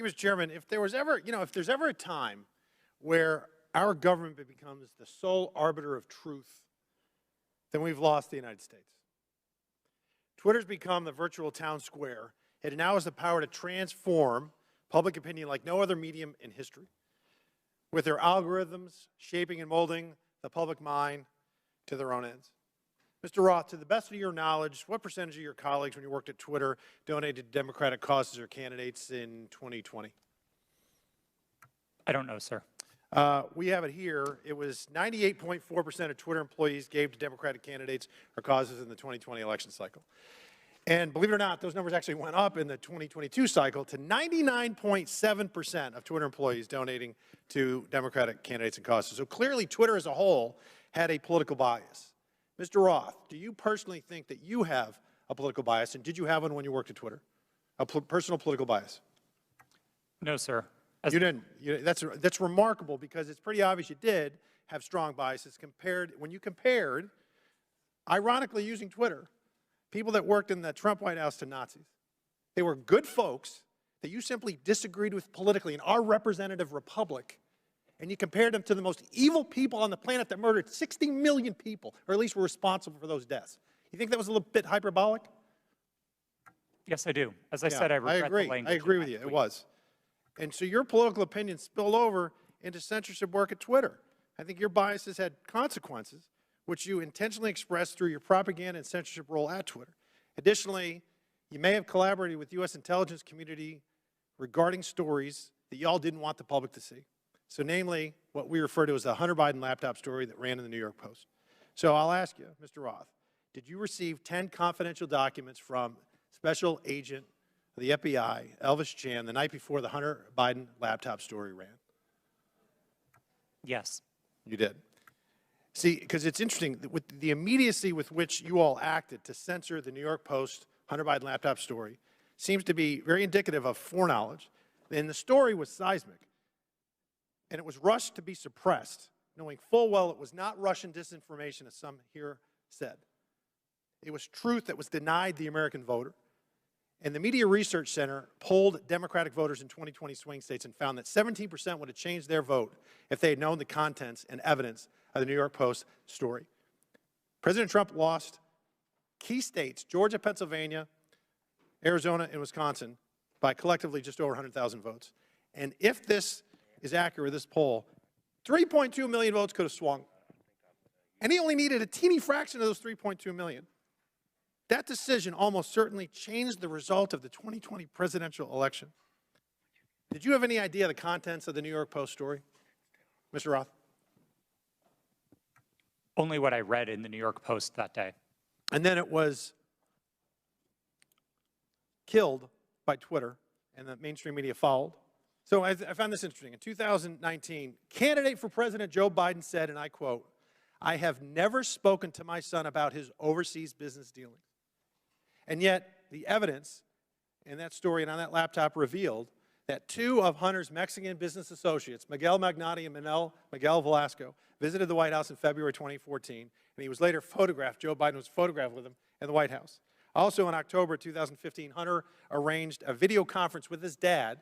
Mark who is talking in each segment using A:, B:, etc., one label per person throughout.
A: you, Mr. Chairman. If there was ever, if there's ever a time where our government becomes the sole arbiter of truth, then we've lost the United States. Twitter's become the virtual town square. It now has the power to transform public opinion like no other medium in history, with their algorithms shaping and molding the public mind to their own ends. Mr. Roth, to the best of your knowledge, what percentage of your colleagues when you worked at Twitter donated to Democratic causes or candidates in 2020?
B: I don't know, sir.
A: We have it here. It was 98.4% of Twitter employees gave to Democratic candidates or causes in the 2020 election cycle. And believe it or not, those numbers actually went up in the 2022 cycle to 99.7% of Twitter employees donating to Democratic candidates and causes. So clearly, Twitter as a whole had a political bias. Mr. Roth, do you personally think that you have a political bias, and did you have one when you worked at Twitter? A personal political bias?
B: No, sir.
A: You didn't. That's remarkable because it's pretty obvious you did have strong biases when you compared, ironically using Twitter, people that worked in the Trump White House to Nazis. They were good folks that you simply disagreed with politically in our representative republic, and you compared them to the most evil people on the planet that murdered 60 million people, or at least were responsible for those deaths. You think that was a little bit hyperbolic?
B: Yes, I do. As I said, I regret the language.
A: I agree with you. It was. And so your political opinion spilled over into censorship work at Twitter. I think your biases had consequences, which you intentionally expressed through your propaganda and censorship role at Twitter. Additionally, you may have collaborated with the U.S. intelligence community regarding stories that y'all didn't want the public to see. So namely, what we refer to as the Hunter Biden laptop story that ran in the New York Post. So I'll ask you, Mr. Roth, did you receive 10 confidential documents from Special Agent of the FBI, Elvis Chan, the night before the Hunter Biden laptop story ran?
B: Yes.
A: You did. See, because it's interesting, with the immediacy with which you all acted to censor the New York Post Hunter Biden laptop story seems to be very indicative of foreknowledge. And the story was seismic. And it was rushed to be suppressed, knowing full well it was not Russian disinformation, as some here said. It was truth that was denied the American voter. And the Media Research Center polled Democratic voters in 2020 swing states and found that 17% would have changed their vote if they had known the contents and evidence of the New York Post story. President Trump lost key states, Georgia, Pennsylvania, Arizona, and Wisconsin, by collectively just over 100,000 votes. And if this is accurate, this poll, 3.2 million votes could have swung. And he only needed a teeny fraction of those 3.2 million. That decision almost certainly changed the result of the 2020 presidential election. Did you have any idea the contents of the New York Post story, Mr. Roth?
B: Only what I read in the New York Post that day.
A: And then it was killed by Twitter, and the mainstream media followed. So I found this interesting. In 2019, candidate for President Joe Biden said, and I quote, "I have never spoken to my son about his overseas business dealings." And yet, the evidence in that story and on that laptop revealed that two of Hunter's Mexican business associates, Miguel Magnati and Miguel Velasco, visited the White House in February 2014, and he was later photographed. Joe Biden was photographed with him in the White House. Also in October 2015, Hunter arranged a video conference with his dad,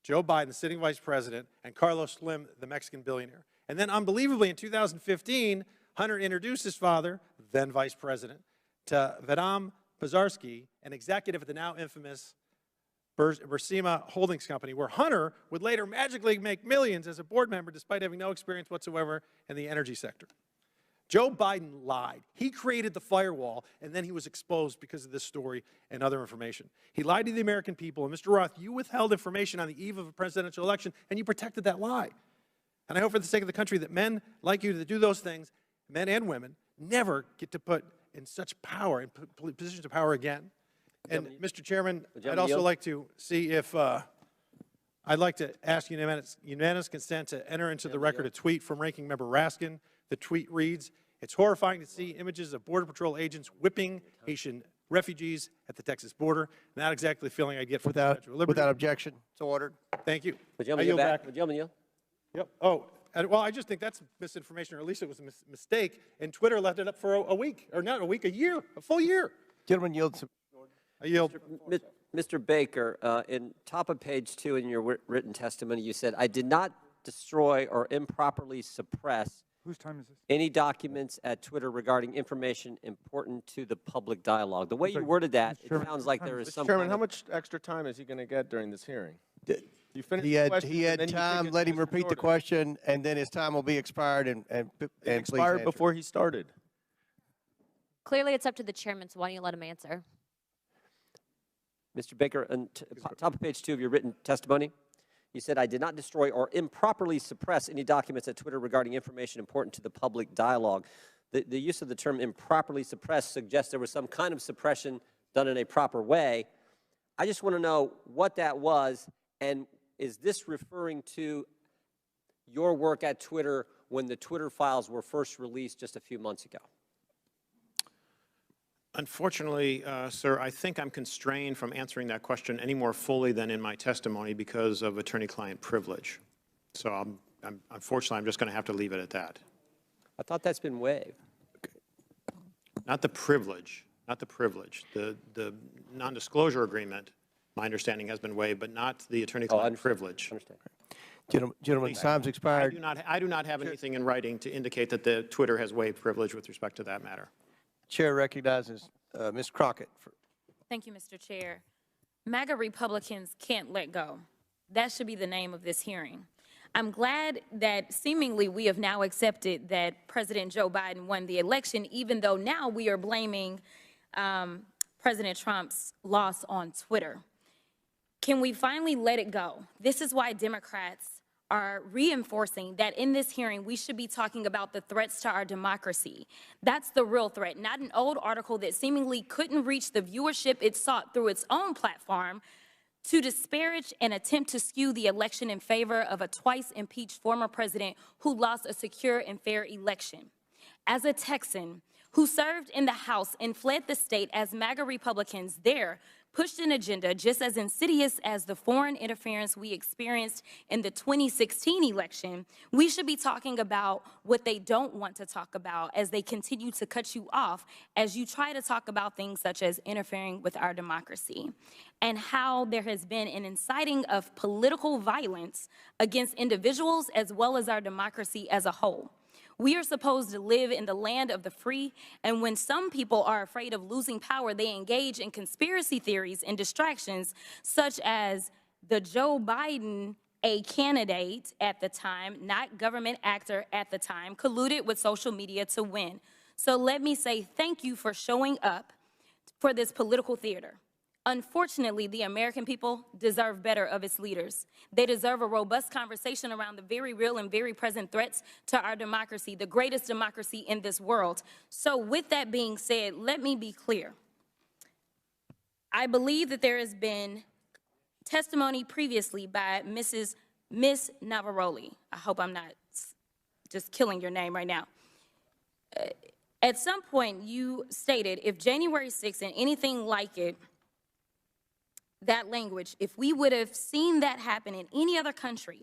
A: Joe Biden, sitting vice president, and Carlos Slim, the Mexican billionaire. And then unbelievably in 2015, Hunter introduced his father, then vice president, to Vadym Pozharsky, an executive at the now infamous Burisma Holdings Company, where Hunter would later magically make millions as a board member despite having no experience whatsoever in the energy sector. Joe Biden lied. He created the firewall, and then he was exposed because of this story and other information. He lied to the American people, and Mr. Roth, you withheld information on the eve of a presidential election, and you protected that lie. And I hope for the sake of the country that men like you that do those things, men and women, never get to put in such power, in positions of power again. And Mr. Chairman, I'd also like to see if, I'd like to ask unanimous consent to enter into the record a tweet from Ranking Member Raskin. The tweet reads, "It's horrifying to see images of Border Patrol agents whipping Haitian refugees at the Texas border. Not exactly the feeling I get from the Statue of Liberty."
C: Without objection, so ordered.
A: Thank you.
D: I yield back.
A: Yep. Oh, well, I just think that's misinformation, or at least it was a mistake. And Twitter left it up for a week, or not a week, a year, a full year.
C: Gentleman yields.
A: I yield.
C: Mr. Baker, in top of page 2 in your written testimony, you said, I did not destroy or improperly suppress
B: Whose time is this?
C: any documents at Twitter regarding information important to the public dialogue. The way you worded that, it sounds like there is some
D: Chairman,
C: kind
D: how
C: of...
D: much extra time is he going to get during this hearing? You finish
E: He
D: the
E: had,
D: question,
E: he
D: and
E: had
D: then you
E: time,
D: take it
E: let
D: to
E: him
D: Mr.
E: repeat the
D: Jordan.
E: question, and then his time will be expired, and
D: It
E: please
D: expired
E: answer.
D: before he started.
F: Clearly, it's up to the chairman, so why don't you let him answer?
C: Mr. Baker, on top of page 2 of your written testimony, you said, I did not destroy or improperly suppress any documents at Twitter regarding information important to the public dialogue. The use of the term improperly suppressed suggests there was some kind of suppression done in a proper way. I just want to know what that was, and is this referring to your work at Twitter when the Twitter files were first released just a few months ago?
A: Unfortunately, sir, I think I'm constrained from answering that question any more fully than in my testimony because of attorney-client privilege. So unfortunately, I'm just going to have to leave it at that.
C: I thought that's been waived.
A: Not the privilege, not the privilege. The non-disclosure agreement, my understanding, has been waived, but not the attorney-client privilege.
C: Understand.
E: Gentlemen, time's expired.
A: I do not have anything in writing to indicate that the Twitter has waived privilege with respect to that matter.
E: Chair recognizes Ms. Crockett.
G: Thank you, Mr. Chair. MAGA Republicans can't let go. That should be the name of this hearing. I'm glad that seemingly we have now accepted that President Joe Biden won the election, even though now we are blaming President Trump's loss on Twitter. Can we finally let it go? This is why Democrats are reinforcing that in this hearing, we should be talking about the threats to our democracy. That's the real threat, not an old article that seemingly couldn't reach the viewership it sought through its own platform to disparage and attempt to skew the election in favor of a twice impeached former president who lost a secure and fair election. As a Texan who served in the House and fled the state as MAGA Republicans there pushed an agenda just as insidious as the foreign interference we experienced in the 2016 election, we should be talking about what they don't want to talk about as they continue to cut you off as you try to talk about things such as interfering with our democracy, and how there has been an inciting of political violence against individuals as well as our democracy as a whole. We are supposed to live in the land of the free, and when some people are afraid of losing power, they engage in conspiracy theories and distractions, such as the Joe Biden, a candidate at the time, not government actor at the time, colluded with social media to win. So let me say thank you for showing up for this political theater. Unfortunately, the American people deserve better of its leaders. They deserve a robust conversation around the very real and very present threats to our democracy, the greatest democracy in this world. So with that being said, let me be clear. I believe that there has been testimony previously by Miss Navaroli. I hope I'm not just killing your name right now. At some point, you stated if January 6th and anything like it, that language, if we would have seen that happen in any other country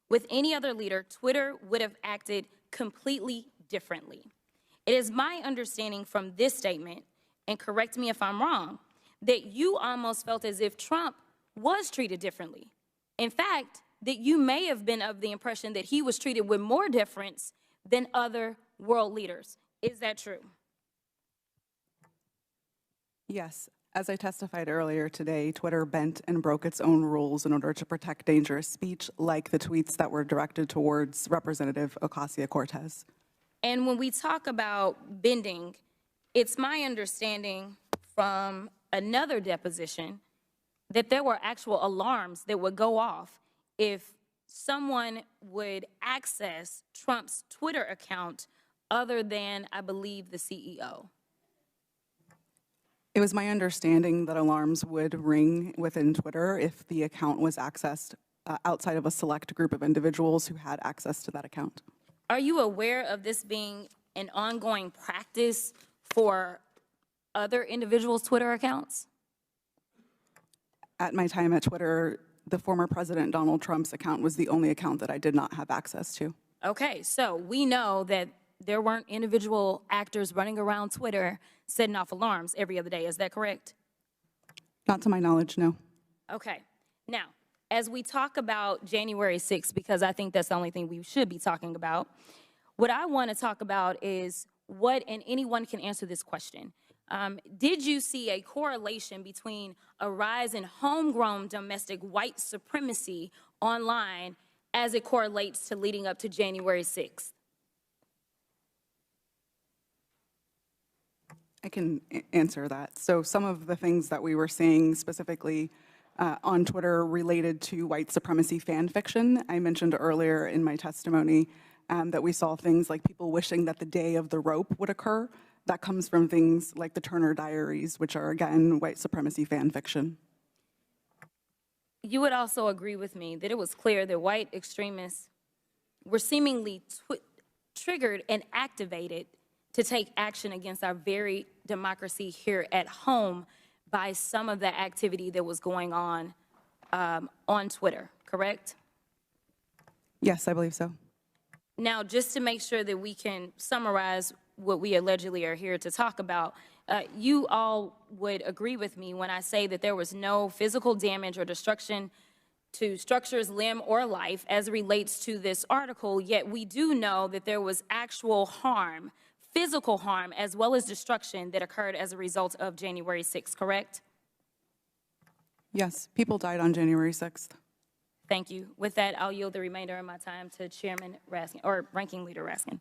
G: with any other leader, Twitter would have acted completely differently. It is my understanding from this statement, and correct me if I'm wrong, that you almost felt as if Trump was treated differently. In fact, that you may have been of the impression that he was treated with more deference than other world leaders. Is that true?
H: Yes. As I testified earlier today, Twitter bent and broke its own rules in order to protect dangerous speech, like the tweets that were directed towards Representative Ocasio-Cortez.
G: And when we talk about bending, it's my understanding from another deposition that there were actual alarms that would go off if someone would access Trump's Twitter account other than, I believe, the CEO.
H: It was my understanding that alarms would ring within Twitter if the account was accessed outside of a select group of individuals who had access to that account.
G: Are you aware of this being an ongoing practice for other individuals' Twitter accounts?
H: At my time at Twitter, the former President Donald Trump's account was the only account that I did not have access to.
G: Okay, so we know that there weren't individual actors running around Twitter setting off alarms every other day. Is that correct?
H: Not to my knowledge, no.
G: Okay. Now, as we talk about January 6th, because I think that's the only thing we should be talking about, what I want to talk about is what, and anyone can answer this question. Did you see a correlation between a rise in homegrown domestic white supremacy online as it correlates to leading up to January 6th?
H: I can answer that. So some of the things that we were seeing specifically on Twitter related to white supremacy fan fiction, I mentioned earlier in my testimony that we saw things like people wishing that the day of the rope would occur. That comes from things like the Turner Diaries, which are, again, white supremacy fan fiction.
G: You would also agree with me that it was clear that white extremists were seemingly triggered and activated to take action against our very democracy here at home by some of the activity that was going on Twitter, correct?
H: Yes, I believe so.
G: Now, just to make sure that we can summarize what we allegedly are here to talk about, you all would agree with me when I say that there was no physical damage or destruction to structures, limb, or life as it relates to this article, yet we do know that there was actual harm, physical harm, as well as destruction that occurred as a result of January 6th, correct?
H: Yes, people died on January 6th.
G: Thank you. With that, I'll yield the remainder of my time to Chairman Raskin, or Ranking Leader Raskin.